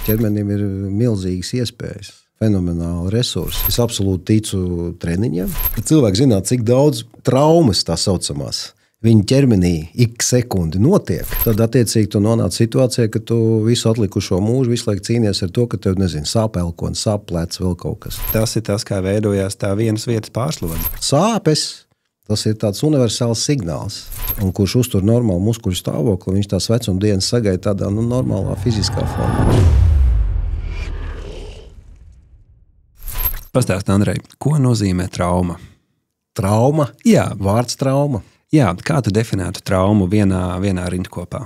Ķermenim ir milzīgas iespējas, fenomenāli resursi. Es absolūti ticu treniņiem. Kad cilvēki zināt, cik daudz traumas tā saucamās viņa ķermenī ik sekundi notiek, tad attiecīgi tu nonāc situācijā, ka tu visu atlikušo mūžu visu laiku cīnies ar to, ka tev, sāp elkons, sāp plecs, vēl kaut kas. Tas ir tas, kā veidojās tā vienas vietas pārslodze. Sāpes, tas ir tāds universāls signāls, un kurš uztur normālu muskuļu stāvokli, viņš tās vecuma dienas sagaida tādā normālā fiziskā formā. Pastāst, Andrej, ko nozīmē trauma? Trauma? Jā. Vārds trauma. Jā, kā tu definētu traumu vienā rindkopā?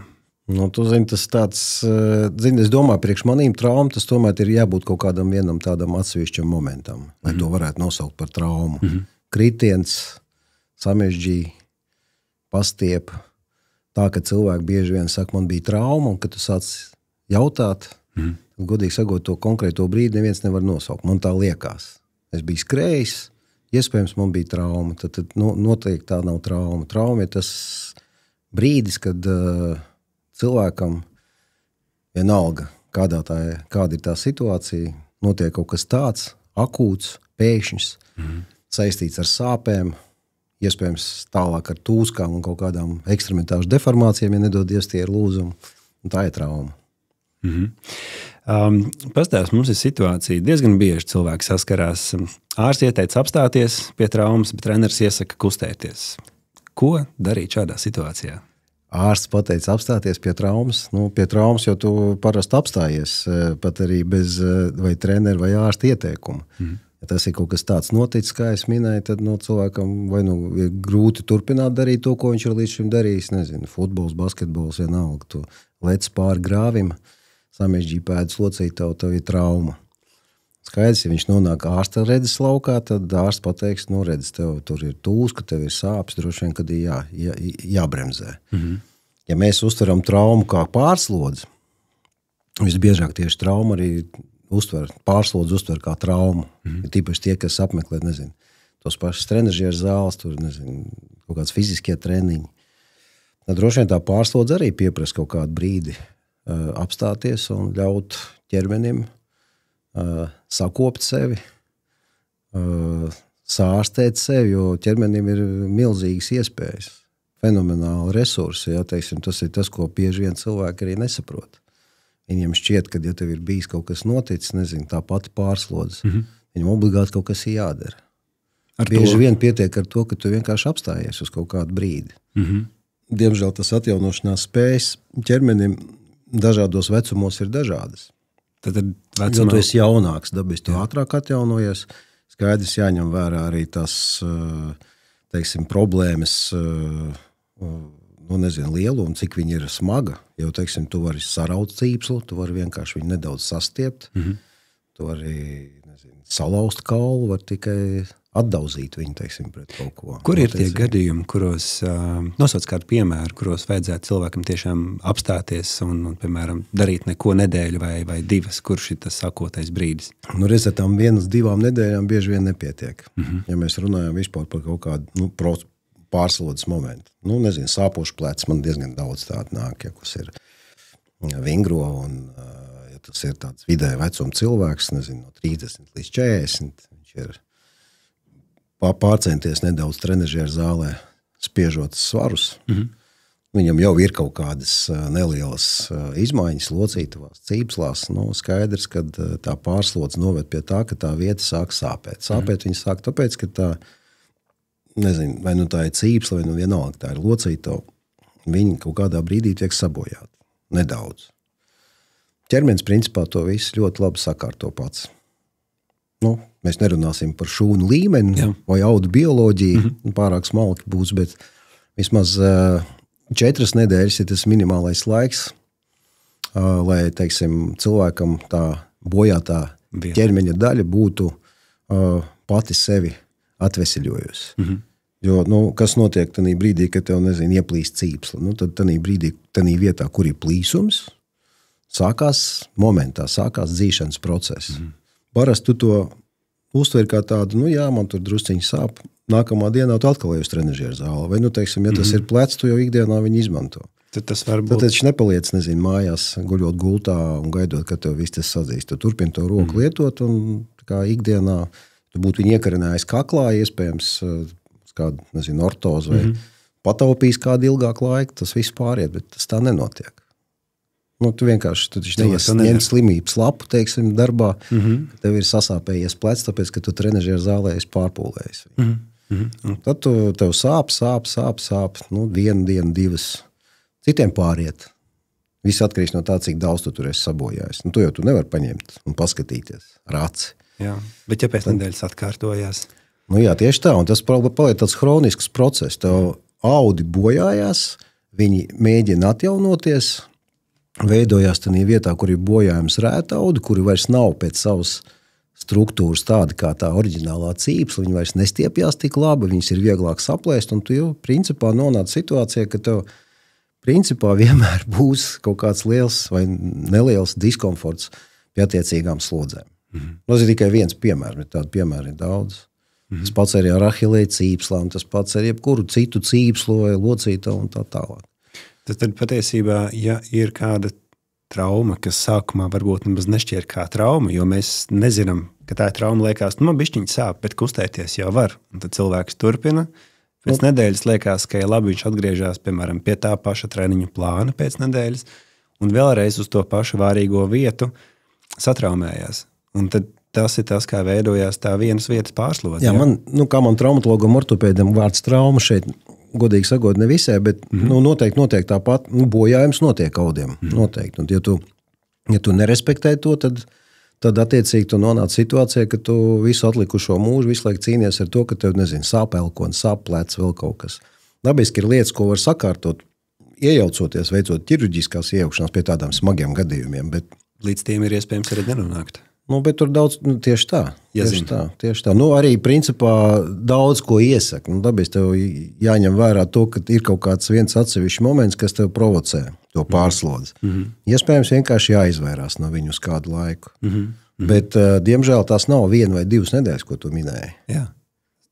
Tu zini, tas tāds, es domāju, priekš manīm trauma, tas tomēr ir jābūt kaut kādam vienam tādam atsevišķam momentam, lai to varētu nosaukt par traumu. Kritiens, samežģīja, pastiep, tā, ka cilvēki bieži vien saka, man bija trauma, un kad tu sāc jautāt, godīgi sakot, to konkrēto brīdi neviens nevar nosaukt. Man tā liekas. Es biju skrējis, iespējams, man bija trauma. Tad noteikti tā nav trauma. Trauma ir tas brīdis, kad cilvēkam vienalga, kāda ir tā situācija, notiek kaut kas tāds, akūts, pēkšņs, saistīts ar sāpēm, iespējams tālāk ar tūskām un kaut kādām ekstremitāšu deformācijām, ja nedodies tie ir lūzumi. Un tā ir trauma. Pastāst, mums ir situācija, diezgan bieži cilvēki saskarās. Ārsts ieteica apstāties pie traumas, bet treneris iesaka kustēties. Ko darīt šādā situācijā? Ārsts pateica apstāties pie traumas. Pie traumas jau tu parasti apstājies, pat arī bez vai treneru vai ārsta ieteikuma. Ja tas ir kaut kas tāds noticis, kā es minēju, tad cilvēkam vai ir grūti turpināt darīt to, ko viņš ir līdz šim darījis. Futbols, basketbols, vienalga. Tu lec pāri grāvim, samežģīja pēdas locīt, tev ir trauma. Skaidrs, ja viņš nonāk ārsta redzes laukā, tad ārsts pateiks, redz, tev tur ir tūska, tev ir sāpes, droši vien, kad ir jābremzē. Ja mēs uztveram traumu kā pārslodzi, visbiežāk tieši trauma arī pārslodzi uztver kā traumu. Tīpaši tie, kas apmeklē, tos pašus trenažieru zāles, tur, kaut kāds fiziskie treniņi. Tad droši vien tā pārslodze arī pieprasa kaut kādu brīdi apstāties un ļaut ķermenim sakopt sevi, sārstēt sevi, jo ķermenim ir milzīgas iespējas, fenomenāli resursi. Ja, teiksim, tas ir tas, ko bieži vien cilvēki arī nesaprot. Viņiem šķiet, ka, ja tev ir bijis kaut kas noticis, tā pati pārslodze, viņam obligāti kaut kas ir jādara. Bieži vien pietiek ar to, ka tu vienkārši apstājies uz kaut kādu brīdi. Diemžēl tas atjaunošanās spējas ķermenim dažādos vecumos ir dažādas. Tad ja tu esi jaunāks, dabis tu ātrāk atjaunojies, skaidrs jāņem vērā arī tas, teiksim, problēmas, lielumu, cik viņa ir smaga, jo, teiksim, tu vari saraut cīpslu, tu vari vienkārši viņu nedaudz sastiept, tu vari, salauzt kaulu, var tikai atdauzīt viņu, teiksim, pret kaut ko. Kur ir tie gadījumi, kuros, nosauc kādu piemēru, kuros vajadzētu cilvēkam tiešām apstāties un piemēram, darīt neko nedēļu vai divas, kurš ir tas sakotais brīdis? Reiz ar tām 1-2 nedēļām bieži vien nepietiek. Ja mēs runājam vispār par kaut kādu pārslodzes momentu. Sāpošu plecs, man diezgan daudz tādu nāk, ja kas ir vingro un ja tas ir tāds vidēja vecuma cilvēks, no 30 līdz 40, viņš ir pārcenties nedaudz trenažieru zālē, spiežot svarus. Viņam jau ir kaut kādas nelielas izmaiņas locītavās, cīpslās. Skaidrs, ka tā pārslodze noved pie tā, ka tā vieta sāk sāpēt. Sāpēt viņa sāk tāpēc, ka tā, vai tā ir cīpsla, vai vienalga tā ir locītava, viņa kaut kādā brīdī tiek sabojāta. Nedaudz. Ķermenis principā to visu ļoti labi sakārto pats. Mēs nerunāsim par šūnu līmeni vai audu bioloģiju, pārāk smalki būs, bet vismaz 4 nedēļas ir tas minimālais laiks, lai, teiksim, cilvēkam tā bojātā ķermeņa daļa būtu pati sevi atveseļojusi. Jo, kas notiek tanī brīdī, kad tev, ieplīst cīpsla? Tad tanī brīdī, tanī vietā, kur ir plīsums, sākās dzīšanas process. Parasti tu to uztver kā tādu, man tur drusciņi sāp, nākamā dienā tu atkal ej uz trenažieru zāli. Vai, ja tas ir plecs, tu jau ikdienā viņu izmanto. Tad tas var būt. Tad viņš nepaliec, nezinu, mājās, guļot gultā un gaidot, kad tev viss tas sadzīs. Tu turpini to roku lietot un kā ikdienā tu būtu viņu iekarinājis kaklā, iespējams, kādu, nezinu, ortozu vai pataupījis kādu ilgāku laiku, tas viss pāriet, bet tas tā nenotiek. Tu vienkārši ņem slimības lapu, teiksim, darbā, ka tev ir sasāpējies plecs, tāpēc, ka tu trenažieru zālē esi pārpūlējis. Tad tev sāp, vienu dienu, divas. Citiem pāriet. Viss atkarīgs no tā, cik daudz tu tur esi sabojājis. To jau tu nevari paņemt un paskatīties ar aci. Jā, bet ja pēc nedēļas atkārtojās? Jā, tieši tā, un tas paliek tāds hronisks process. Tev audi bojājās, viņi mēģina atjaunoties, veidojās tādā vietā, kur ir bojājums rētaudi, kuri vairs nav pēc savas struktūras tādi kā tā oriģinālā cīpsla, viņi vairs nestiepjās tik labi, viņas ir vieglāk saplēst, un tu jau principā nonāc situācijā, ka tev principā vienmēr būs kaut kāds liels vai neliels diskomforts pie attiecīgām slodzēm. Tas ir tikai viens piemērs, bet tādu piemēru ir daudz. Tas pats arī ar ahilēju cīpslām, tas pats ar jebkuru citu cīpslu vai locītavu un tā tālāk. Tad patiesībā, ja ir kāda trauma, kas sākumā varbūt nemaz nešķiet kā trauma, jo mēs nezinām, ka tā ir trauma, liekas, man bišķiņi sāp, bet kustēties jau var. Un tad cilvēks turpina. Pēc nedēļas liekas, ka labi viņš atgriežas, piemēram, pie tā paša treniņu plāna pēc nedēļas un vēlreiz uz to pašu vārīgo vietu satraumējās. Un tad tas ir tas, kā veidojās tā vienas vietas pārslodze. Jā, kā man traumatologam, ortopēdam vārds trauma šeit, godīgi sakot, ne visai, bet noteikti notiek tāpat, bojājums notiek audiem. Noteikti. Un ja tu nerespektē to, tad attiecīgi tu nonāc situācijā, ka tu visu atlikušo mūžu visu laiku cīnies ar to, ka tev, nezinu, sāp elkons, sāp plecs, vēl kaut kas. Dabiski ir lietas, ko var sakārtot, iejaucoties, veicot ķirurģiskās iejaukšanās pie tādām smagiem gadījumiem. Bet līdz tiem ir iespējams arī nenonākt. Bet tur daudz, tieši tā. Tieši tā. Arī principā daudz ko iesaka. Dabiski tev jāņem vērā to, ka ir kaut kāds viens atsevišķs moments, kas tev provocē to pārslodzi. Iespējams, vienkārši jāizvairās no viņu uz kādu laiku. Bet, diemžēl, tās nav 1 vai 2 nedēļas, ko tu minēji. Jā.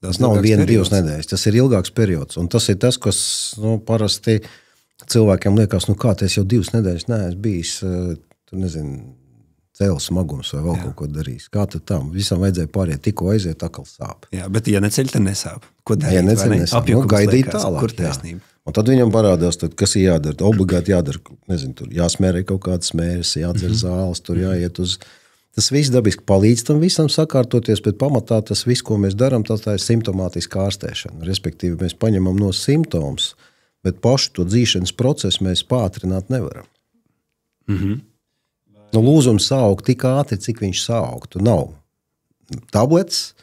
Tas nav 1, 2 nedēļas. Tas ir ilgāks periods. Un tas ir tas, kas parasti cilvēkiem liekas, kā tas jau 2 nedēļas neesmu bijis, tu nezinu, cēlis smagums vai vēl kaut ko darīs. Kā tad tam? Visam vajadzēja pāriet, tikko aiziet, atkal sāp. Jā, bet ja neceļ, tad nesāp. Ko darīt? Ja neceļ, nesāp. Gaidīt tālāk. Kur taisnība? Un tad viņam parādās, kas ir jādara. Obligāti jādara, nezinu, tur jāsmērē kaut kādas smēres, jādzer zāles, tur jāiet uz. Tas viss dabiski palīdz tam visam sakārtoties, bet pamatā tas viss, ko mēs darām, tā ir simptomātiska ārstēšana. Respektīvi, mēs paņemam no simptomus, bet pašu to dzīšanas procesu mēs pātrināt nevaram. Lūzums sāug tik ātri, cik viņš sāugtu. Nav tablets,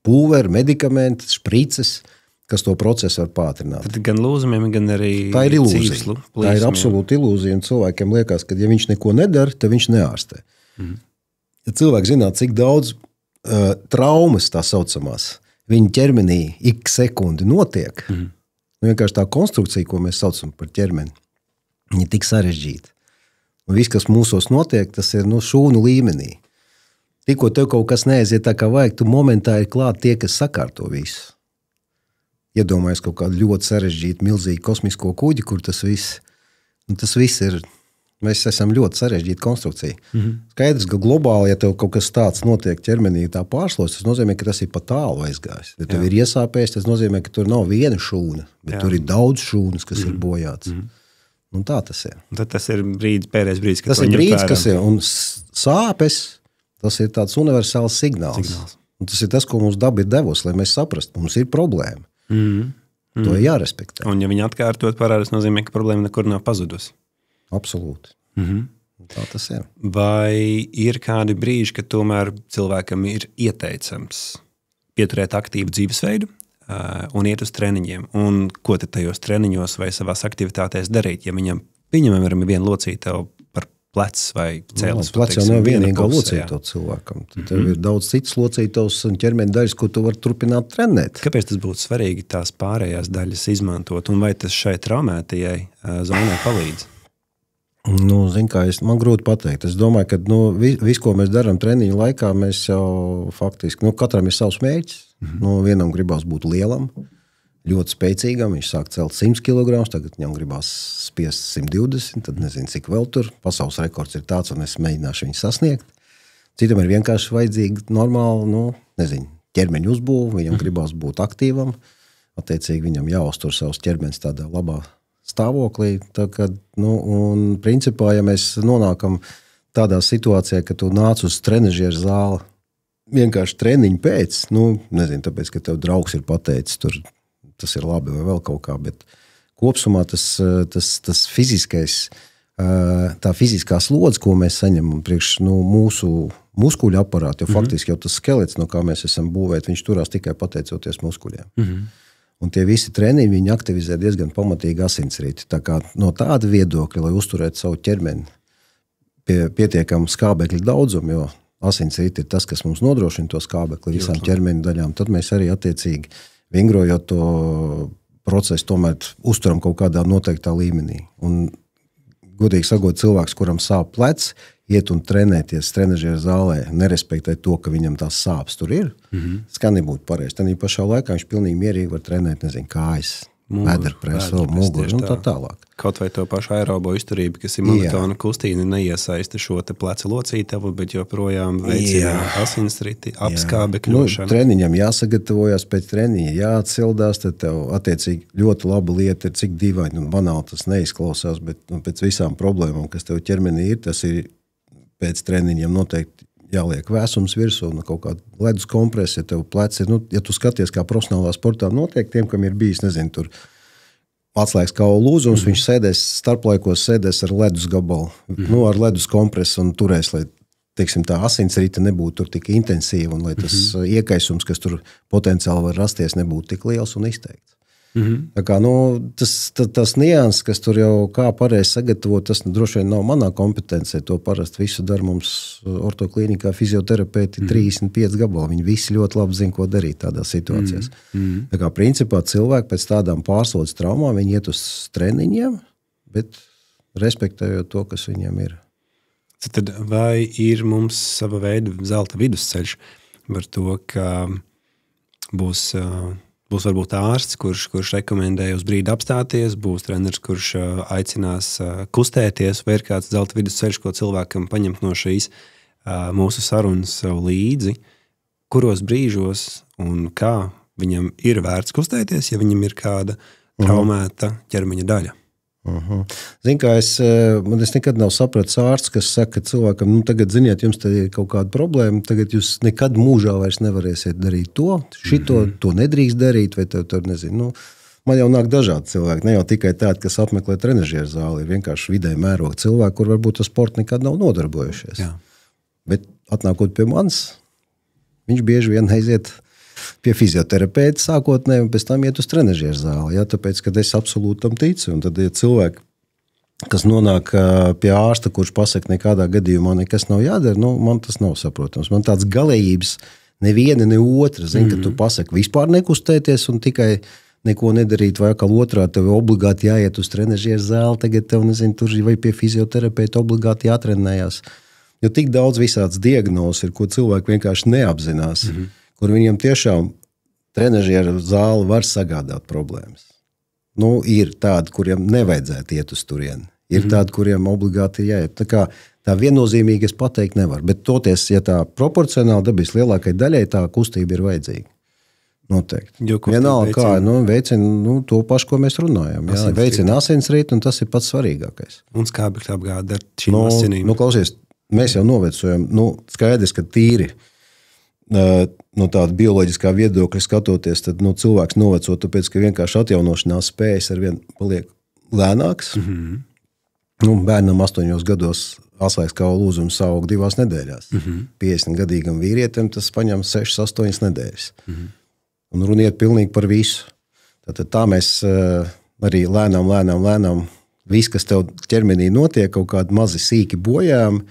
pulveri, medikamenti, šprices, kas to procesu var pātrināt. Tad gan lūzumiem, gan arī tā ir ilūzija. Cīpslu, tā ir absolūti ilūzija, un cilvēkiem liekas, ka ja viņš neko nedara, tad viņš neārstē. Ja cilvēki zinātu, cik daudz traumas tā saucamās viņa ķermenī ik sekundi notiek, vienkārši tā konstrukcija, ko mēs saucam par ķermeni, viņa ir tik sarežģīta. Un viss, kas mūsos notiek, tas ir šūnu līmenī. Tikko tev kaut kas neaiziet tā kā vajag, tu momentā ir klāt tie, kas sakārto visu. Iedomājies kaut kādu ļoti sarežģītu, milzīgu kosmisko kuģi, kur tas viss ir. Mēs esam ļoti sarežģīta konstrukcija. Skaidrs, ka globāli, ja tev kaut kas tāds notiek ķermenī tā pārslos, tas nozīmē, ka tas ir pa tālu aizgājis. Ja tev ir iesāpējis, tas nozīmē, ka tur nav viena šūna, bet tur ir daudz šūnas, kas ir bojāts. Un tā tas ir. Un tad tas ir pēdējais brīdis, kad tas ir brīdis, kas ir. Un sāpes, tas ir tāds universāls signāls. Un tas ir tas, ko mums daba ir devusi, lai mēs saprastu, mums ir problēma. To ir jārespektē. Un ja viņi atkārtot parādās, nozīmē, ka problēma nekur nav pazudusi. Absolūti. Tā tas ir. Vai ir kādi brīži, kad tomēr cilvēkam ir ieteicams pieturēt aktīvu dzīvesveidu un iet uz treniņiem? Un ko tad tajos treniņos vai savās aktivitātēs darīt? Ja viņam, piemēram, viena locītava par plecs vai cēlis. Plecs jau nav vienīgā locītava cilvēkam. Tev ir daudz citas locītavas un ķermeņa daļas, ko tu vari turpināt trenēt. Kāpēc tas būtu svarīgi tās pārējās daļas izmantot? Un vai tas šai traumētajai zonai palīdz? Zin kā, man grūti pateikt. Es domāju, ka visu, ko mēs darām treniņu laikā, mēs jau faktiski, katram ir savs mērķis. Vienam gribās būt lielam, ļoti spēcīgam, viņš sāk celt 100 kg, tagad viņam gribās spiest 120, tad nezinu, cik vēl tur. Pasaules rekords ir tāds, un es mēģināšu viņu sasniegt. Citam ir vienkārši vajadzīga normāla, ķermeņa uzbūve, viņam gribās būt aktīvam, attiecīgi viņam jāuztur savs ķermenis tādā labā stāvoklī. Tā kā, un principā, ja mēs nonākam tādā situācijā, ka tu nāc uz trenažieru zāli vienkārši treniņu pēc, tāpēc, ka tev draugs ir pateicis tur, tas ir labi vai vēl kaut kā, bet kopsumā tas fiziskais, tā fiziskā slodze, ko mēs saņemam priekš mūsu muskuļu aparātu, jo faktiski jau tas skelets, no kā mēs esam būvēti, viņš turās tikai pateicoties muskuļiem. Un tie visi treniņi, viņi aktivizē diezgan pamatīgi asinsriti. Tā kā no tāda viedokļa, lai uzturētu savu ķermeni pie pietiekama skābekļa daudzumu, jo asinsriti ir tas, kas mums nodrošina to skābekli visām ķermeņa daļām, tad mēs arī attiecīgi vingrojot to procesu, tomēr uzturam kaut kādā noteiktā līmenī. Un, godīgi sakot, cilvēks, kuram sāp plecs, iet un trenēties trenažieru zālē, nerespektēt to, ka viņam tās sāpes tur ir, tas kā nebūtu pareizi. Tad pašā laikā viņš pilnīgi mierīgi var trenēt, kājas, vēderpresu, muguru un tā tālāk. Kaut vai to pašu aerobo izturību, kas ir monotona kustība, neiesaista šo te pleca locītavu, bet joprojām veicina asinsriti, apskābekļošanu. Treniņam jāsagatavojas pēc treniņa, jāatsildās, tad tev attiecīgi ļoti laba lieta ir, cik dīvaini un banāli tas neizklausās, bet pēc visām problēmām, kas tev ķermenī ir, tas ir pēc treniņiem noteikti jāliek vēsums virsū, kaut kāda ledus kompresa, ja tev pleci, ja tu skaties, kā profesionālā sportā notiek, tiem, kam ir bijis, tur atslēgas kaula lūzums, viņš sēdēs starplaikos, sēdēs ar ledus gabalu, ar ledus kompresu un turēs, lai, teiksim, tā asinsrita nebūtu tur tik intensīva un lai tas iekaisums, kas tur potenciāli var rasties, nebūtu tik liels un izteikts. Tā kā, tas nians, kas tur jau kā pareizi sagatavot, tas droši vien nav manā kompetencija. To parasti visu dara mums ortoklīnikā fizioterapeiti 35 gabali. Viņi visi ļoti labi zina, ko darīt tādās situācijās. Tā kā principā cilvēki pēc tādām pārslodzes traumām, viņi iet uz treniņiem, bet respektējot to, kas viņiem ir. Tad vai ir mums sava veida zelta vidusceļš par to, ka būs varbūt ārsts, kurš rekomendē uz brīdi apstāties, būs treneris, kurš aicinās kustēties, vai ir kāds zelta vidusceļš, ko cilvēkam paņemt no šīs mūsu sarunas sev līdzi, kuros brīžos un kā viņam ir vērts kustēties, ja viņam ir kāda traumēta ķermeņa daļa. Zini, kā es nekad nav sapratis ārsts, kas saka cilvēkam, tagad, ziniet, jums te ir kaut kāda problēma, tagad jūs nekad mūžā vairs nevarēsiet darīt to, šito, to nedrīkst darīt, vai tur nezinu. Man jau nāk dažādi cilvēki, ne jau tikai tādi, kas apmeklē trenažieru zāli, ir vienkārši vidēji mēroga cilvēki, kur varbūt ar sportu nekad nav nodarbojušies. Jā. Bet atnākot pie manis, viņš bieži vien aiziet pie fizioterapeita sākotnēji un pēc tam iet uz trenažieru zāli. Ja? Tāpēc, kad es absolūti tam ticu. Un tad ir cilvēki, kas nonāk pie ārsta, kurš pasaka, nekādā gadījumā nekas nav jādara, man tas nav saprotams. Man tāds galējības neviena, ne otra. Zini, ka tu pasaki vispār nekustēties un tikai neko nedarīt, vai atkal otrā tev obligāti jāiet uz trenažieru zāli, tagad tev, tur vai pie fizioterapeita obligāti jātrenējās. Jo tik daudz visāds diagnozes ir, ko cilvēki vienkārši neapzinās. Kur viņam tiešām trenažieru zāle var sagādāt problēmas. Ir tādi, kuriem nevajadzētu iet uz turieni. Ir tādi, kuriem obligāti ir jāiet. Tā viennozīmīgi es pateikt nevaru. Bet toties, ja tā proporcionāli dabīs lielākai daļai, tā kustība ir vajadzīga. Noteikti. Vienalga kā, veicina to pašu, ko mēs runājam. Jā, veicina asinsritu, un tas ir pats svarīgākais. Un skābekļa apgāde ar šīm asinīm. Klausies, mēs jau novecojam. Skaidrs, ka tīri no tāda bioloģiskā viedokļa skatoties, tad cilvēks noveco, tāpēc, ka vienkārši atjaunošanās spējas arvien paliek lēnāks. Bērnam 8 gados atslēgas kaula lūzums aug 2 nedēļās. 50-gadīgam vīrietim tas paņem 6-8 nedēļas. Un runa iet pilnīgi par visu. Tā mēs arī lēnām, viss, kas tev ķermenī notiek, kaut kādi mazi sīki bojājumi,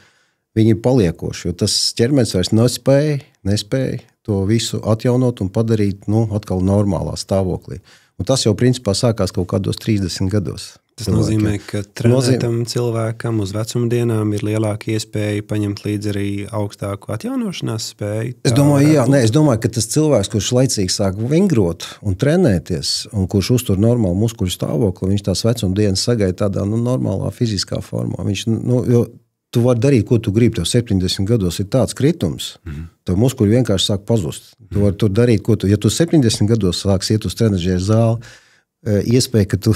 viņi ir paliekoši, jo tas ķermenis vairs nespēja to visu atjaunot un padarīt atkal normālā stāvoklī. Un tas jau principā sākās kaut kādos 30 gados. Tas nozīmē, ka trenētam cilvēkam uz vecuma dienām ir lielāka iespēja paņemt līdzi arī augstāku atjaunošanās spēju. Es domāju, ka tas cilvēks, kurš laicīgi sāk vingrot un trenēties, un kurš uztur normālu muskuļu stāvokli, viņš tās vecuma dienas sagaida tādā normālā fiziskā formā. Viņš, jo tu vari darīt, ko tu gribi. Tev 70 gados ir tāds kritums, tev muskuļi vienkārši sāk pazust. Tu vari tur darīt, ko tu. Ja tu 70 gados sāks iet uz trenažieru zāli, iespēja, ka tu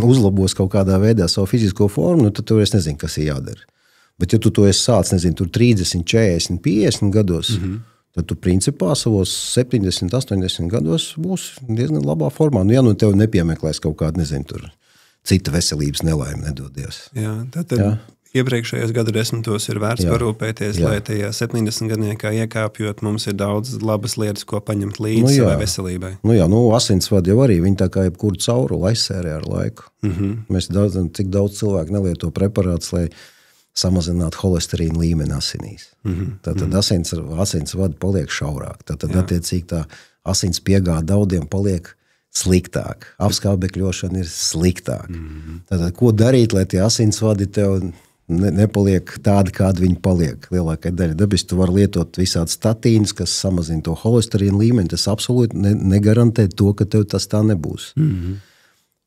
uzlabos kaut kādā veidā savu fizisko formu, tad tu vairs nezini, kas ir jādara. Bet ja tu to esi sācis, nezinu, tur 30, 40, 50 gados, tad tu principā savos 70, 80 gados būsi diezgan labā formā. Nu, ja tev nepiemeklēs kaut kāda, nezinu, tur cita veselības nelaime nedodies. Jā, tad iepriekšējos gadu desmitos ir vērts parūpēties, lai tajā 70 gadniekā iekāpjot, mums ir daudz labas lietas, ko paņemt līdzi savai veselībai. Asinsvadi jau arī, viņi tā kā jebkuru cauruli aizsērē ar laiku. Mēs cik daudz cilvēku nelieto preparātus, lai samazinātu holesterīnu līmeni asinīs. Tātad asinsvadi paliek šaurāk. Tātad attiecīgi tā asins piegāde daudiem paliek sliktāk. Apskābekļošana ir sliktāk. Tātad, ko darīt, lai tie asinsvadi tev nepaliek tādi, kādi viņi paliek lielākai daļai. Dabiski tu vari lietot visādi statīnus, kas samazina to holesterīnu līmeni. Tas absolūti negarantē to, ka tev tas tā nebūs.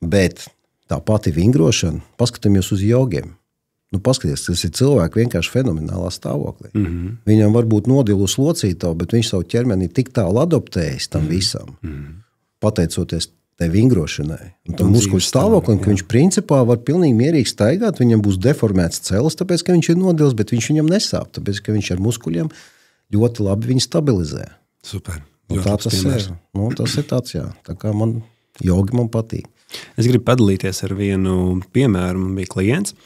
Bet tā pati vingrošana, paskatāmies uz jogiem. Paskaties, tas ir cilvēki vienkārši fenomenālā stāvoklī. Viņam var būt nodilus locītavu, bet viņš savu ķermeni tik tālu adoptējis tam visam, pateicoties tai vingrošanai. Un tam muskuļu stāvoklim, ka viņš principā var pilnīgi mierīgi staigāt, viņam būs deformēts cels, tāpēc, ka viņš ir nodils, bet viņš viņam nesāp, tāpēc, ka viņš ar muskuļiem ļoti labi viņu stabilizē. Super. Tā tas ir. Tas ir tāds, jā. Tā kā jogi man patīk. Es gribu padalīties ar vienu piemēru. Man bija klients.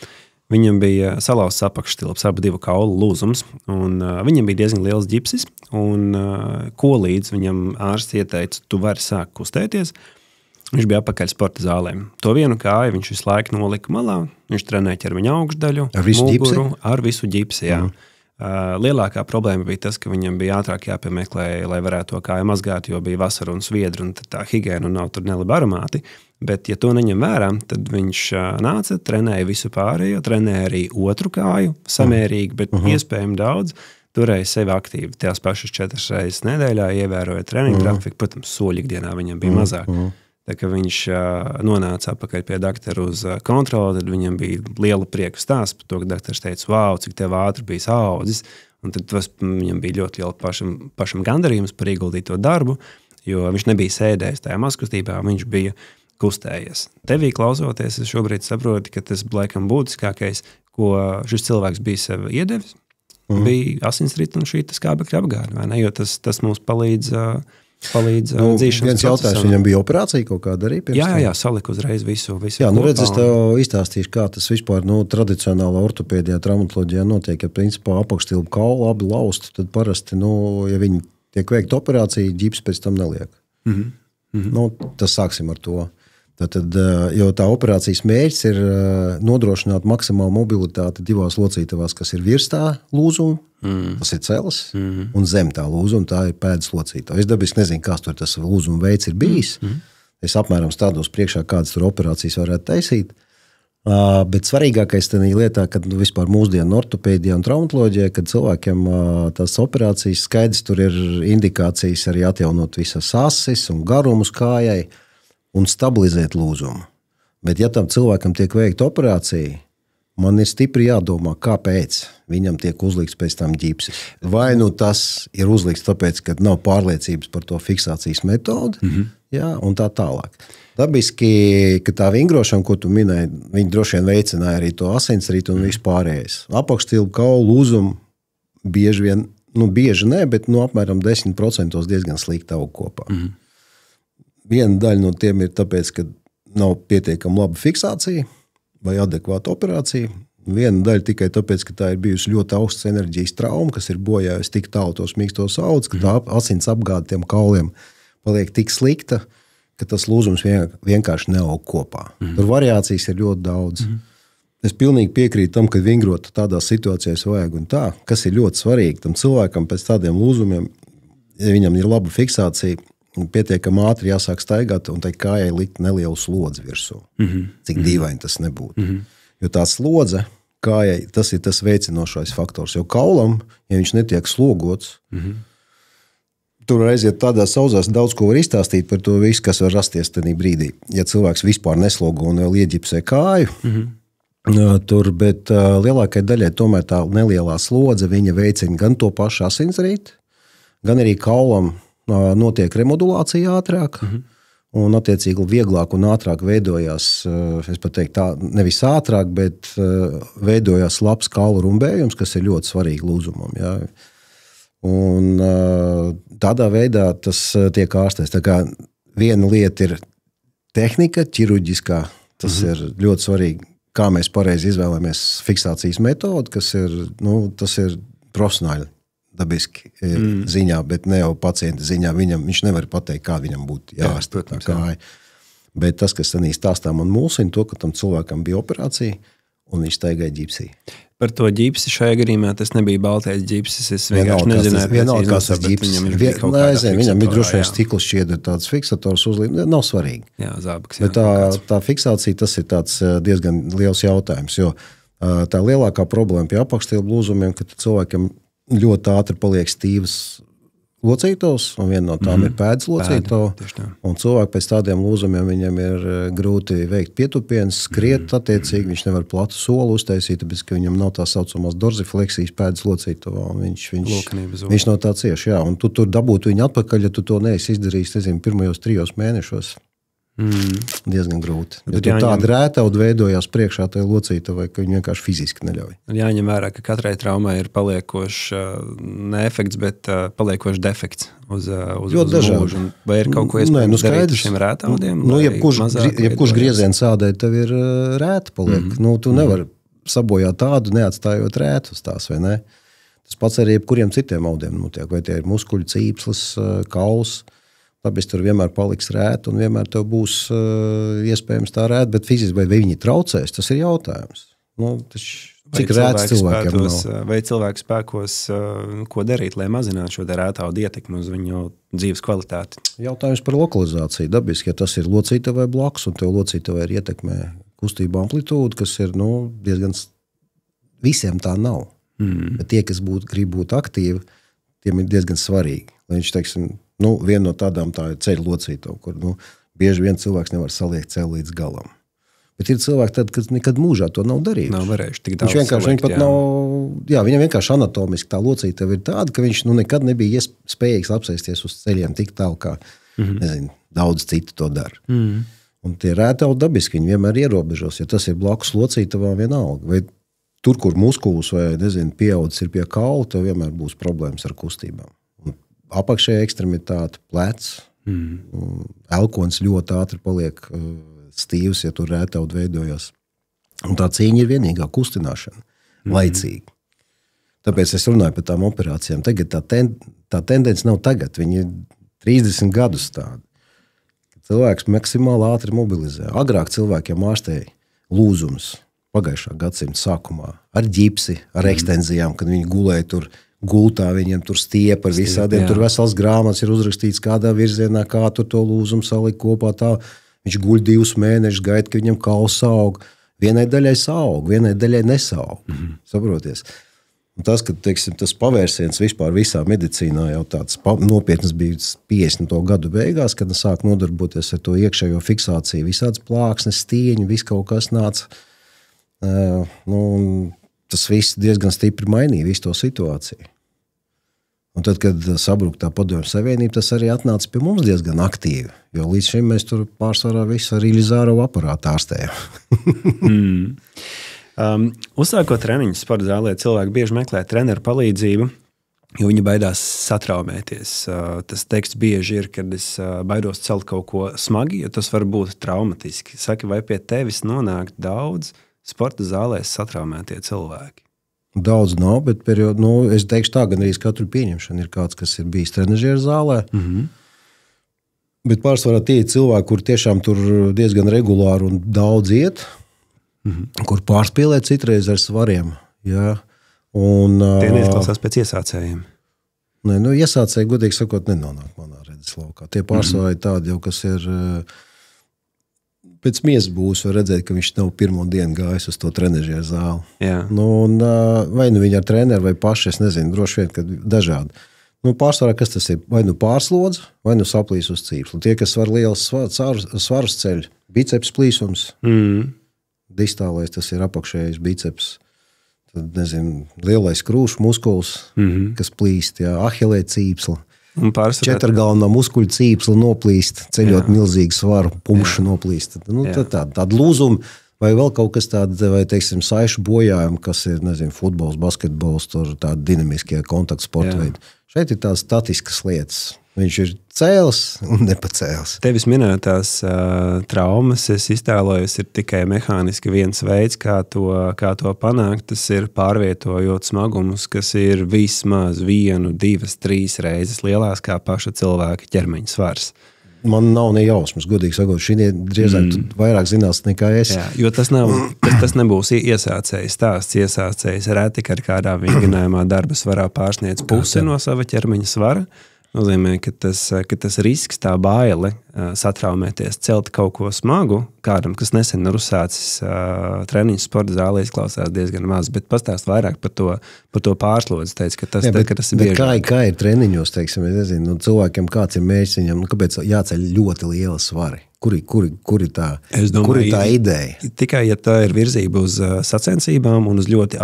Viņam bija salauzts apakšstilps, abu divu kaulu lūzums, un viņam bija diezgan liels ģipsis, un ko līdz viņam ārsts ieteica, tu vari sākt kustēties. Viņš bija apakaļ sporta zālēm. To vienu kāju viņš visu laiku nolika malā, viņš trenēja ķermeņa augšdaļu, muguru, ar visu ģipsi, jā. Lielākā problēma bija tas, ka viņam bija ātrāk jāpiemeklē, lai varētu to kāju mazgāt, jo bija vasara un sviedri, un tā higiēna nav tur neliba aromāti. Bet, ja to neņem vērā, tad viņš nāca, trenēja visu pārējo, trenēja arī otru kāju, samērīgi, bet iespējami daudz, turēja sevi aktīvi. Tās pašas 4 reizes nedēļā, ievēroja treniņu grafiku, protams, soļu ikdienā viņam bija mazāk. Tā kā viņš nonāca atpakaļ pie doktora uz kontroli, tad viņam bija liela prieka stāsts par to, ka doktors teica, wow, cik tev ātri bija audzis, un tad viņam bija ļoti liela pašam gandarījums par ieguldīto darbu, jo viņš nebija sēdējis tajā mazkustībā, viņš bija kustējies. Tevī klausoties, es šobrīd saprotu, ka tas laikam būtiskākais, ko šis cilvēks bija sev iedevis, bija asinsrita un šī skābekļa apgāde, vai ne? Jo tas mums palīdz dzīšanas viens jautājums, viņam bija operācija kaut kāda arī pirms? Jā, salika uzreiz visu jā, redz, es tev izstāstīšu, kā tas vispār tradicionālā ortopēdijā, traumatoloģijā notiek, ja principā apakšstilpu kaulu abi lausti, tad parasti, ja viņi tiek veikta operācija, ģips pēc tam neliek. Tas sāksim ar to. Tātad, jo tā operācijas mērķis ir nodrošināt maksimālu mobilitāti divās locītavās, kas ir virs tā lūzuma, tas ir celis, un zem tā lūzuma, tā ir pēdas locītava. Es dabiski nezinu, kāds tur tas lūzuma veids ir bijis. Es apmēram stādos priekšā, kādas tur operācijas varētu taisīt. Bet svarīgākais tādā lietā, kad vispār mūsdienu ortopēdijā un traumatoloģijā, kad cilvēkiem tās operācijas skaidrs, tur ir indikācijas arī atjaunot visas asis un garumus kājai, un stabilizēt lūzumu. Bet, ja tam cilvēkam tiek veikta operācija, man ir stipri jādomā, kāpēc viņam tiek uzlikts pēc tam ģipsis. Vai tas ir uzlikts tāpēc, ka nav pārliecības par to fiksācijas metodi, un tā tālāk. Dabiski, ka tā vingrošana, ko tu minēji, viņi droši vien veicināja arī to asinsritu un vispārējais. Apakšstilpu kaulu lūzumu bieži vien, bieži ne, bet apmēram 10% diezgan slikti aug kopā. Viena daļa no tiem ir tāpēc, ka nav pietiekami laba fiksācija vai adekvāta operācija. Viena daļa tikai tāpēc, ka tā ir bijusi ļoti augsts enerģijas trauma, kas ir bojājusi tik tālu tos mīkstos audus, ka tā asins apgāde tiem kauliem paliek tik slikta, ka tas lūzums vienkārši neaug kopā. Tur variācijas ir ļoti daudz. Es pilnīgi piekrītu tam, ka vingrot tādās situācijās vajag un tā, kas ir ļoti svarīgi tam cilvēkam pēc tādiem lūzumiem, ja viņam ir laba fiksācija, pietiekami ātri jāsāk staigāt un tai kājai likt nelielu slodzi virsū. Cik dīvaini tas nebūtu. Jo tā slodze kājai, tas ir tas veicinošais faktors. Jo kaulam, ja viņš netiek slogots, tur aiziet tādās sauzās, daudz ko var izstāstīt par to visu, kas var rasties tajā brīdī. Ja cilvēks vispār neslogo un vēl ieģipsē kāju, tur, bet lielākai daļai tomēr tā nelielā slodze, viņa veicina gan to pašu asinsrīti, gan arī kaulam notiek remodulācija ātrāk, un attiecīgi vieglāk un ātrāk veidojās, es pat teiktu tā, nevis ātrāk, bet veidojās labs kaulu rumbējums, kas ir ļoti svarīgi lūzumam. Jā. Un tādā veidā tas tiek ārstēts. Tā kā viena lieta ir tehnika, ķirurģiskā, tas ir ļoti svarīgi, kā mēs pareizi izvēlamies fiksācijas metodu, kas ir, tas ir profesionāli dabiski ziņā, bet ne jau pacienta ziņā. Viņš nevar pateikt, kā viņam būtu jāārstē tā kāja. Bet tas, kas tanī stāstā man mulsina, to, ka tam cilvēkam bija operācija, un viņš staigāja ģipsī. Par to ģipsi šajā gadījumā tas nebija baltais ģipsis. Es vienkārši nezināju, vienalga, kas tas ģipsis. Viņam ir droši vien stikls šķiedra tāds fiksators uzlīm. Nav svarīgi. Jā, zābaks. Bet tā fiksācija, tas ir tāds diezgan liels jautājums, jo tā lielākā problēma pie apakšstila blūzumiem, ka cilvēkiem ļoti ātri paliek stīvas locītos, un viena no tām ir pēdas locīto, un cilvēki pēc tādiem lūzumiem viņam ir grūti veikt pietupienus, skriet attiecīgi, viņš nevar platu soli uztaisīt, tāpēc, ka viņam nav tā saucamās dorsifleksijas pēdas locīto, un viņš no tā cieš, jā, un tu tur dabūtu viņu atpakaļ, ja tu to neesi izdarījis, pirmajos 3 mēnešos. Diezgan grūti. Ja tu tāda rētauda veidojās priekšā tai locītavai, ka viņi vienkārši fiziski neļauj. Jāņem vērā, ka katrai traumai ir paliekošs ne efekts, bet paliekošs defekts uz mūžu. Vai ir kaut ko iespējams darīt ar šiem rētaudiem? Jebkurš grieziens ādai tev ir rēta paliek. Tu nevari sabojāt tādu, neatstājot rētu uz tās, vai ne? Tas pats arī jebkuriem citiem audiem notiek. Vai tie ir muskuļu cīpslis, kauls. Tāpēc tur vienmēr paliks rēta un vienmēr tev būs iespējams tā rēta, bet fiziski vai viņi traucēs, tas ir jautājums. Cik rēts cilvēkiem nav? Vai cilvēku spēkos, ko darīt, lai mazinātu šo rētaudu ietekmi uz viņu dzīves kvalitāti? Jautājums par lokalizāciju. Dabiski, ja tas ir locītavai blakus un tev locītavai ir ietekmē kustību amplitūdu, kas ir diezgan visiem tā nav. Bet tie, kas grib būt aktīvi, tiem ir diezgan svarīgi. Lai viņš, teiksim, viena no tādām tā ir ceļu locīto, kur bieži vien cilvēks nevar saliekt ceļu līdz galam. Bet ir cilvēki tad, kad nekad mūžā to nav darījuši. Nav varējuši tik daudz saliekt, viņam vienkārši anatomiski tā locītava ir tāda, ka viņš nekad nebija spējīgs apsēsties uz ceļiem tik tālu, kā daudz citu to dara. Un tie rētaudi dabiski, viņi vienmēr ierobežos, ja tas ir blakus locītavām vienalga. Vai tur, kur muskulis vai, pieaudzis ir pie kaula, tev vienmēr būs problēmas ar kustībām. Apakšējā ekstremitāte, plecs, elkons ļoti ātri paliek stīvs, ja tur rētauda veidojās. Un tā cīņa ir vienīgā kustināšana, laicīgi. Tāpēc es runāju par tām operācijām. Tagad tā tendence nav tagad, viņi ir 30 gadus tādi. Cilvēks maksimāli ātri mobilizē. Agrāk cilvēkiem ārstēja lūzums pagājušā gadsimta sākumā ar ģipsi, ar ekstenzijām, kad viņi gulēja tur gultā, viņiem tur stiepa ar visādiem, tur vesels grāmatas ir uzrakstīts kādā virzienā, kā tur to lūzumu salikt kopā tā. Viņš guļ 2 mēnešus, gaida, ka viņam kauls saug. Vienai daļai saug, vienai daļai nesaug. Saproties? Un tas, ka, teiksim, tas pavērsiens vispār visā medicīnā jau tāds nopietnas bija 50. gadu beigās, kad sāk nodarboties ar to iekšējo fiksāciju, visādas plāksnes, stieņi, viss kaut kas nāca. Tas viss diezgan stipri mainīja visu to situāciju. Un tad, kad sabruka tā Padomju Savienība, tas arī atnāca pie mums diezgan aktīvi, jo līdz šim mēs tur pārsvarā visu ar Ilizārovu aparātu ārstējām. Uzsākot treniņus sporta zālē, cilvēki bieži meklē treneru palīdzību, jo viņi baidās satraumēties. Tas teksts bieži ir, kad es baidos celt kaut ko smagi, jo tas var būt traumatiski. Saki, vai pie tevis nonāk daudz sporta zālēs satraumētie cilvēki? Daudz nav, bet es teikšu tā, gan arī katru pieņemšanu ir kāds, kas ir bijis trenažieru zālē. Bet pārsvarā tie ir cilvēki, kur tiešām tur diezgan regulāri un daudz iet, kur pārspēlē citreiz ar svariem. Jā. Un, tie neizklausās pēc iesācējiem. Nē, iesācēji, godīgi sakot, nenonāk manā redzeslaukā. Tie pārsvarā ir tādi jau, kas ir pēc miesas būs, var redzēt, ka viņš nav pirmo dienu gājis uz to trenežieru zāli. Jā. Vai viņi ar treneru vai paši, es nezinu, droši vien, ka dažādi. Pārsvarā, kas tas ir? Vai pārslodze, vai saplīs uz cīpslu. Tie, kas var liels svarus ceļ, biceps plīsums, distālais, tas ir apakšējais biceps, tad, nezinu, lielais krūšu muskuls, kas plīst, ahilē cīpsla. Četrgalvenā muskuļu cīpsla noplīst, ceļot milzīgu svaru, pumšu noplīst. Tāda lūzuma vai vēl kaut kas tāds, vai, teiksim, saišu bojājumi, kas ir, nezinu, futbols, basketbols, tur tādi dinamiskie kontaktu sporta veidi. Šeit ir tās statiskas lietas. Viņš ir cēlis un nepacēlis. Tevis minētās traumas, es iztēlojos, ir tikai mehāniski viens veids, kā to panākt. Tas ir pārvietojot smagumus, kas ir vismaz 1, 2, 3 reizes lielās kā paša cilvēka ķermeņa svars. Man nav ne jausmas, godīgi sakot, šī drīzāk vairāk zinās nekā es. Jā, jo tas nebūs iesācējs stāsts. Iesācējs reti, kad kādā vingrinājumā darba svarā pārsniedz pusi no sava ķermeņa svara. Nozīmē, ka tas risks, tā baile satraumēties, celt kaut ko smagu, kādam, kas nesen ir uzsācis treniņu sporta zālē, izklausās diezgan maz, bet pastāst vairāk par to pārslodzi, teica, ka tas ir biežāk. Kā ir treniņos, teiksim, es nezinu, cilvēkiem kāds ir mērķis viņam, kāpēc jāceļ ļoti liela svari? Kur ir tā ideja? Tikai, ja tā ir virzība uz sacensībām un uz ļoti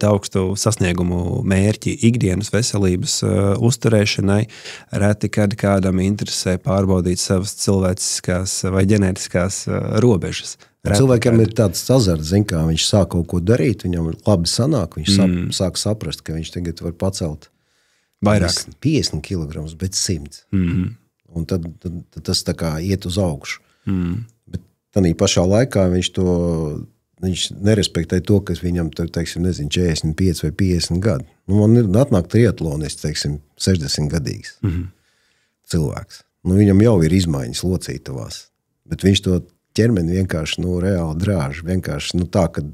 augstu sasniegumu mērķi ikdienas veselības uzturēšanai, reti, kad kādam interesē pārbaudīt savas cilvēciskās vai ģenētiskās robežas. Cilvēkiem ir tāds azarts, kā viņš sāk kaut ko darīt, viņam labi sanāk, viņš sāk saprast, ka viņš tagad var pacelt vairāk 50 kg, bet 100. Un tad tas tā kā iet uz augšu. Bet tādā pašā laikā viņš nerespektē to, kas viņam, teiksim, nezinu, 45 vai 50 gadi. Man ir atnāk triatlonists, teiksim, 60 gadīgs cilvēks. Viņam jau ir izmaiņas locītavās, bet viņš to ķermeni vienkārši reāli drāž. Vienkārši tā, ka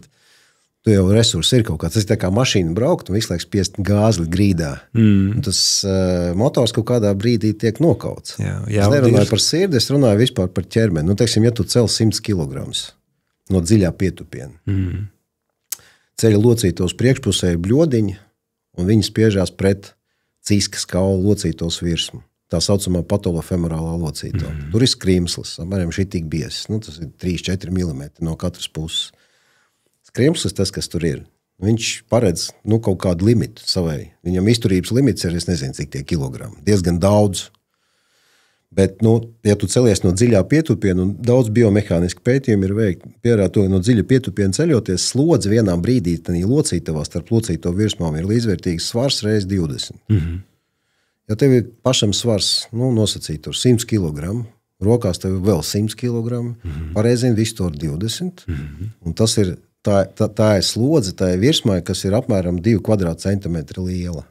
tu jau resursi ir kaut kāds. Tas ir tā kā mašīna braukt un visu laiku spiest gāzli grīdā. Un tas motors kaut kādā brīdī tiek nokauts. Es nerunāju par sirdi, es runāju vispār par ķermeni. Teiksim, ja tu cel 100 kg no dziļā pietupiena, ceļa locītos priekšpusē ir bļodiņi, un viņi spiežās pret ciskas kaulu locītos virsmu. Tā saucamā patolofemorālā locītā. Tur ir skrimslis, apmēram šī tik biezs. Tas ir 3-4 mm no katras puses. Skrimslis tas, kas tur ir. Viņš paredz kaut kādu limitu savai. Viņam izturības limits ir, es nezinu, cik tie kilogrami. Diezgan daudz. Bet, ja tu celies no dziļā pietupiena, un daudz biomehāniski pētījumi ir veikti, pierāda to, no dziļa pietupiena ceļoties, slodze vienā brīdī locītavā starp locīto virsmām ir līdzvērtīgs svars reiz 20. Ja tev ir pašam svars, nosacīt tur 100 kg, rokās tev ir vēl 100 kg, pareizini visu to ar 20, un tas ir tā ir slodze, tā ir virsmai, kas ir apmēram 2 kvadrātcentimetri liela.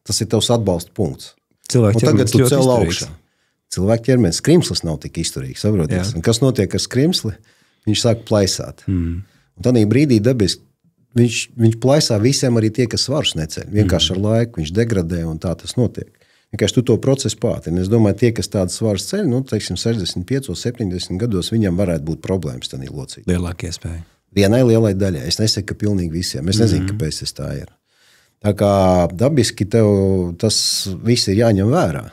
Tas ir tavs atbalsta punkts. Un tagad tu cel augšā. Cilvēka ķermenis skrimslis nav tik izturīgs, saproties. Un kas notiek ar skrimsli? Viņš sāk plaisāt. Un tādā brīdī dabiski viņš plaisā visiem, arī tie, kas svarus neceļ. Vienkārši ar laiku viņš degradē un tā tas notiek. Vienkārši tu to procesu pātrini. Es domāju, tie, kas tādas svarus ceļ, teiksim, 65, 70 gados, viņam varētu būt problēmas tādā locītā. Lielāka iespēja. Vienai lielai daļai. Es nesaku, ka pilnīgi visiem. Es nezinu, kāpēc tas tā ir. Tā kā dabiski tev tas viss ir jāņem vērā.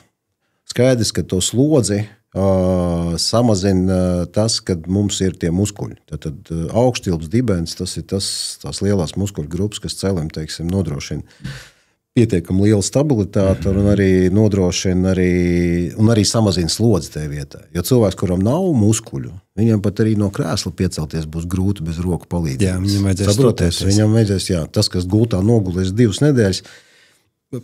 Skaidrs, ka to slodzi samazina tas, kad mums ir tie muskuļi. Tad augštilps dibens, tas ir tās lielās muskuļu grupas, kas celim, teiksim, nodrošina pietiekami lielu stabilitāti un arī nodrošina un arī samazina slodzi tajā vietā. Jo cilvēks, kuram nav muskuļu, viņam pat arī no krēsla piecelties būs grūti bez roku palīdzības. Jā, viņam vajadzēs saproties. Viņam vajadzēs, tas, kas gultā nogulēs 2 nedēļas,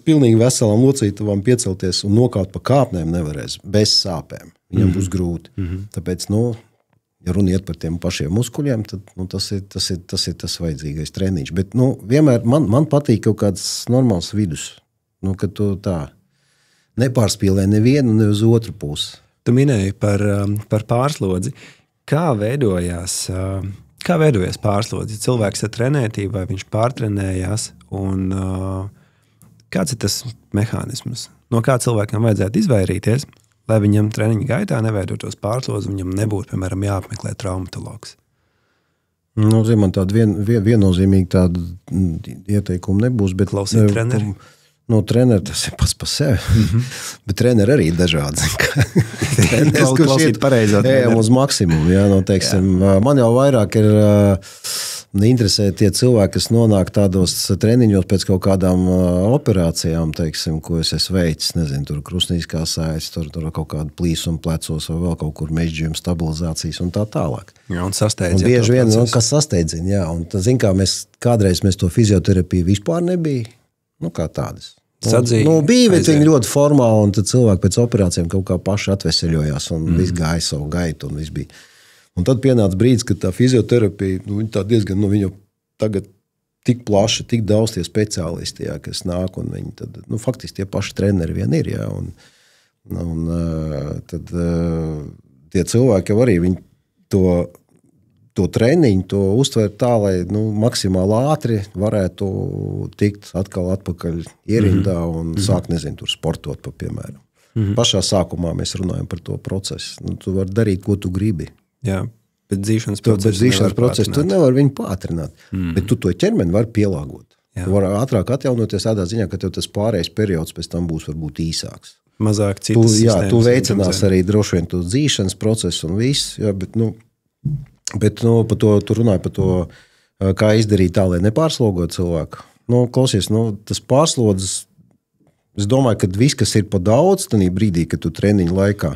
pilnīgi veselam locītavām piecelties un nokāpt pa kāpnēm nevarēs, bez sāpēm. Viņam būs grūti. Tāpēc, ja runa iet par tiem pašiem muskuļiem, tad tas ir tas vajadzīgais treniņš. Bet vienmēr man patīk kaut kāds normāls vidus, kad tu tā nepārspīlē nevienu, ne uz otru pusi. Tu minēji par pārslodzi. Kā veidojās pārslodzi? Cilvēks ar trenētību, vai viņš pārtrenējās, un Kāds ir tas mehānisms? No kā cilvēkam vajadzētu izvairīties, lai viņam treniņa gaitā neveidotos pārslodzi, viņam nebūtu, piemēram, jāapmeklē traumatologs? Nu, man tāda viennozīmīga tāda ieteikuma nebūs, bet klausīt treneri. No treneri tas ir pats par sevi, bet treneri arī dažādi. Treneris, kurš iet ejam uz maksimumu, jā, no, teiksim, man jau vairāk ir interesē tie cilvēki, kas nonāk tādos treniņos pēc kaut kādām operācijām, teiksim, ko es esmu veicis, nezinu, tur krustnīskā sājas, tur kaut kādu plīsumu plecos vai vēl kaut kur mežģījuma stabilizācijas un tā tālāk. Jā, un sasteidz. Un bieži vien, kas sasteidzina, jā, un zin kā kādreiz mēs to fizioterapiju vispār nebija, nu kā tādas. Bija, bet viņi ļoti formāli, un tad cilvēki pēc operācijām kaut kā paši atveseļojās, un viss gāja savu gaitu, un viss bija. Un tad pienāca brīdis, kad tā fizioterapija, viņa tā diezgan, viņa tagad tik plaša, tik daudz tie speciālisti, jā, kas nāk, un viņi tad, faktiski tie paši treneri vien ir, jā, un tad tie cilvēki jau arī, viņi to treniņu, to uztver tā, lai maksimāli ātri varētu tikt atkal atpakaļ ierindā un sākt, nezinu, tur sportot, piemēram. Pašā sākumā mēs runājam par to procesu. Tu vari darīt, ko tu gribi. Jā, bet dzīšanas procesu tu nevar viņu pātrināt, bet tu to ķermeni vari pielāgot. Jā. Tu vari ātrāk atjaunoties tādā ziņā, ka tev tas pārējais periods pēc tam būs varbūt īsāks. Mazāk citas sistēmas. Tu veicinās arī droši vien to dzīšanas procesu un viss, jā, bet par to, tu runāji par to, kā izdarīt tā, lai nepārslogot cilvēku. Klausies, tas pārslodzes, es domāju, ka viss, kas ir pa daudz, tādā brīdī, kad tu treniņu laikā,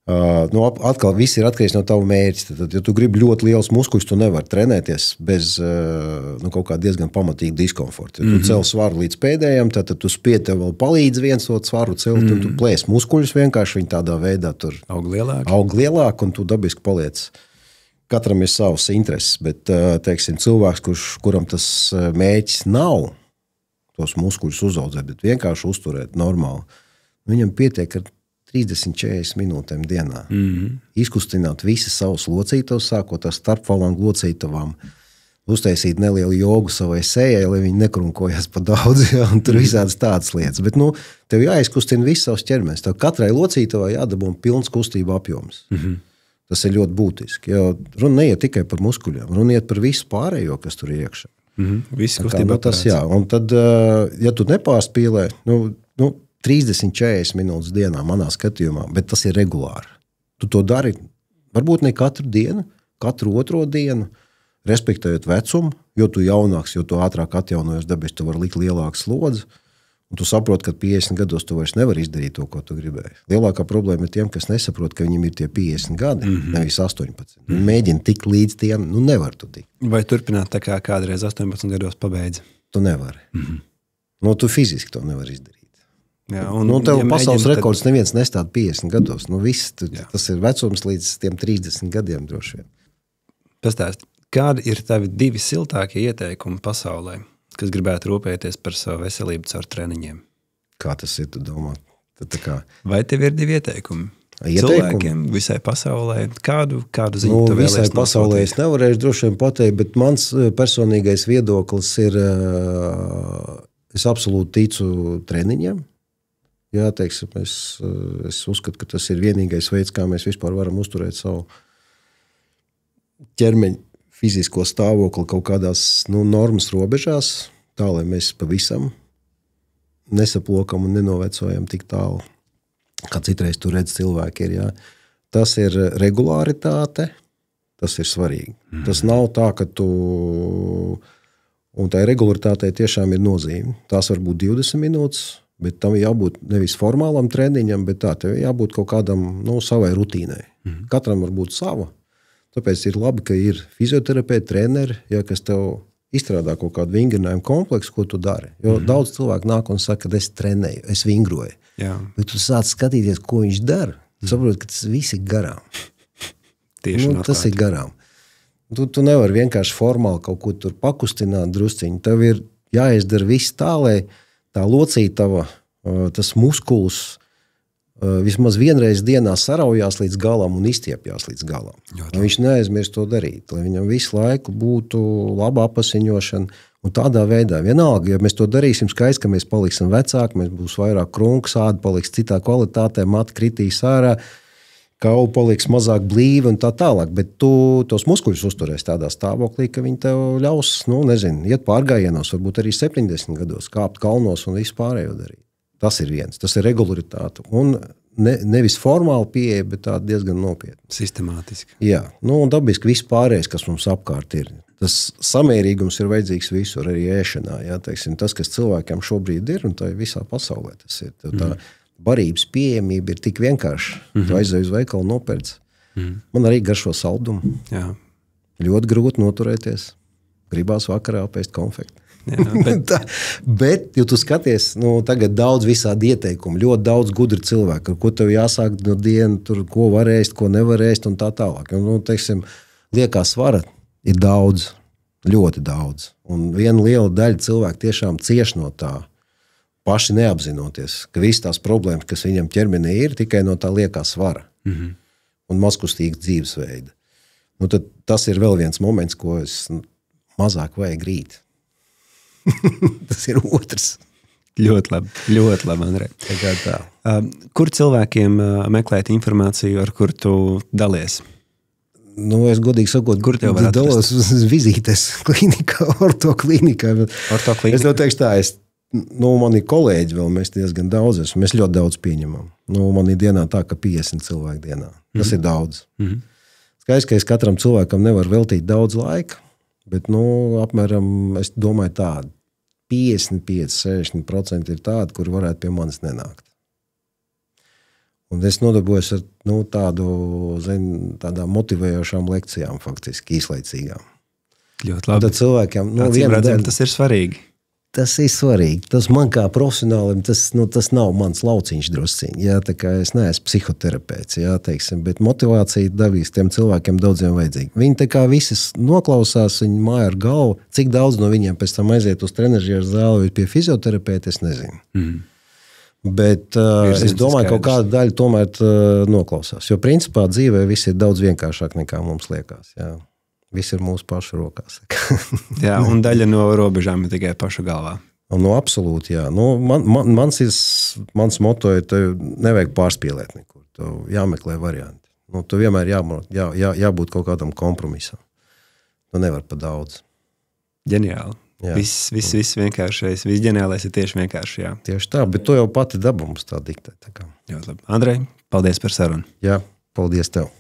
atkal viss ir atkarīgs no tava mērķa. Tad, ja tu gribi ļoti liels muskuļus, tu nevari trenēties bez kaut kā diezgan pamatīga diskomforta. Ja tu cel svaru līdz pēdējiem, tad tu spied tev vēl palīdz viens to svaru celt, un tu plēs muskuļus vienkārši, viņi tādā veidā tur aug lielāk, un tu dabiski paliec. Katram ir savs intereses, bet, teiksim, cilvēks, kuram tas mērķis nav tos muskuļus uzaudzēt, bet vienkārši uzturēt normāli, viņam pietiek ar 30-40 minūtēm dienā. Izkustināt visas savas locītavas, sākot ar starpfalangu locītavām, uztaisīt nelielu jogu savai sējai, lai viņi nekrunkojas pa daudz, jā, un tur visādas tādas lietas. Bet, tev jāizkustina viss savs ķermenis. Tev katrai locītavai jādabūna pilns kustība apjoms. Tas ir ļoti būtiski. Jo runa neiet tikai par muskuļiem, runa iet par visu pārējo, kas tur ir iekšā. Viss kustība tas, jā. Un tad, ja tu nepārspīlē, 30-40 minūtes dienā manā skatījumā, bet tas ir regulāri. Tu to dari varbūt ne katru dienu, katru otro dienu, respektējot vecumu, jo tu jaunāks, jo tu ātrāk atjaunojies dabiski, tu vari likt lielāku slodzi, un tu saproti, ka 50 gados tu vairs nevari izdarīt to, ko tu gribēji. Lielākā problēma ir tiem, kas nesaprot, ka viņiem ir tie 50 gadi, nevis 18. Mēģina tikt līdz tiem, nevar tu tikt. Vai turpināt tā kā kādreiz 18 gados pabeidzi? Tu nevari. Tu fiziski to nevari izdarīt. Jā, tev pasaules rekords neviens nestāda 50 gados. Tas ir vecums līdz tiem 30 gadiem droši vien. Pastāst, kādi ir tavi 2 siltākie ieteikumi pasaulē, kas gribētu rūpēties par savu veselību caur treniņiem? Kā tas ir, tu domā? Vai tev ir 2 ieteikumi? Cilvēkiem, visai pasaulē? Kādu ziņu tu vēlies visai pasaulē es nevarēšu droši vien pateikt, bet mans personīgais viedoklis ir, es absolūti ticu treniņiem. Jā, teiksim, es uzskatu, ka tas ir vienīgais veids, kā mēs vispār varam uzturēt savu ķermeņa fizisko stāvokli kaut kādās normas robežās, tā, lai mēs pavisam nesaplokam un nenovecojam tik tālu, kā citreiz tu redz cilvēki ir. Jā. Tas ir regulāritāte, tas ir svarīgi. Tas nav tā, ka tu... Un tā regularitātei tiešām ir nozīme. Tās var būt 20 minūtes, bet tam jābūt nevis formālam treniņam, bet tev jābūt kaut kādam savai rutīnai. Katram var būt sava. Tāpēc ir labi, ka ir fizioterapeiti, treneri, kas tev izstrādā kaut kādu vingrinājumu kompleksu, ko tu dari. Jo daudz cilvēku nāk un saka, ka es trenēju, es vingroju. Jā. Bet tu sāc skatīties, ko viņš dara. Tu saproti, ka tas viss ir garām. Tas ir garām. Tu nevari vienkārši formāli kaut ko tur pakustināt drusciņu. Tev ir jāizdara viss tā, lai tā locītava, tas muskuls vismaz vienreiz dienā saraujās līdz galam un izstiepjās līdz galam. Viņš neaizmirst to darīt, lai viņam visu laiku būtu laba apasiņošana Un tādā veidā vienalga, ja mēs to darīsim skaisti, ka mēs paliksim vecāki, mēs būs vairāk krunkas, āda paliks citā kvalitātē, mati kritīs ārā, kaula paliks mazāk blīva un tā tālāk. Bet tu tos muskuļus uzturēsi tādā stāvoklī, ka viņi tev ļaus, iet pārgājienos, varbūt arī 70 gados, kāpt kalnos un visu pārējo darīt. Tas ir viens, tas ir regularitāte. Un nevis formāli pieeja, bet tā diezgan nopietna. Sistemātiski. Jā, un dabiski viss pārējais, kas mums apkārt ir. Tas samērīgums ir vajadzīgs visur, arī ēšanā. Jā, teiksim, tas, kas cilvēkiem šobrīd ir, un tā ir visā pasaulē. Tas ir. Tā barības pieejamība ir tik vienkārša. Tu aizej uz veikalu nopērc. Man arī garšo saldumu. Jā. Ļoti grūti noturēties. Gribās vakarā apēst konfekti. Jā, bet, ja tu skaties, tagad daudz visādi ieteikumu, ļoti daudz gudri cilvēku, ar ko tev jāsāk no dienu, tur, ko var ēst, ko nevar ēst un tā tālāk. Teiksim, liekā svara ir daudz, ļoti daudz. Un viena liela daļa cilvēku tiešām cieš no tā, paši neapzinoties, ka visas tās problēmas, kas viņam ķermenī ir, tikai no tā liekā svara un mazkustīga dzīvesveida. Tad tas ir vēl viens moments, ko es mazāk vajag rīt. Tas ir otrs. Ļoti labi, Andrej. Tā. Kur cilvēkiem meklēt informāciju, ar kur tu dalies? Es godīgi sakot, kur tev var dalos uz vizītes klinikā, ortoklinikā. Es tev teikšu tā, man ir kolēģi vēl, mēs diezgan daudz esam, mēs ļoti daudz pieņemam. Man ir dienā tā, ka 50 cilvēku dienā. Tas ir daudz. Skaidrs, ka es katram cilvēkam nevaru veltīt daudz laika, bet, apmēram, es domāju tādu, 55–60% ir tādi, kuri varētu pie manis nenākt. Un es nodarbojos ar tādām motivējošām lekcijām, faktiski īslaicīgām. Ļoti labi. Tad cilvēkiem, tas ir svarīgi. Tas ir svarīgi. Tas man kā profesionālim, tas nav mans lauciņš drusciņi. Jā, tā kā es neesmu psihoterapeits, jā, teiksim, bet motivācija dabīs tiem cilvēkiem daudziem vajadzīga. Viņi tā kā visas noklausās, viņi māja ar galvu, cik daudz no viņiem pēc tam aiziet uz trenažieru zāli vai pie fizioterapeita, es nezinu. Bet es domāju, ka kaut kāda daļa tomēr noklausās. Jo principā dzīvē viss ir daudz vienkāršāk nekā mums liekas, jā. Viss ir mūsu pašu rokās. Jā, un daļa no robežām ir tikai pašu galvā. Absolūti, jā. Mans moto ir, tev nevajag pārspīlēt nekur. Tev jāmeklē varianti. Tu vienmēr jābūt kaut kādam kompromisam. Tu nevar pa daudz. Ģeniāli. Viss vienkāršais, viss ģeniālais ir tieši vienkārši, jā. Tieši tā, bet to jau pati daba mums tā diktē. Ļoti labi. Andrej, paldies par sarunu. Jā, paldies tev.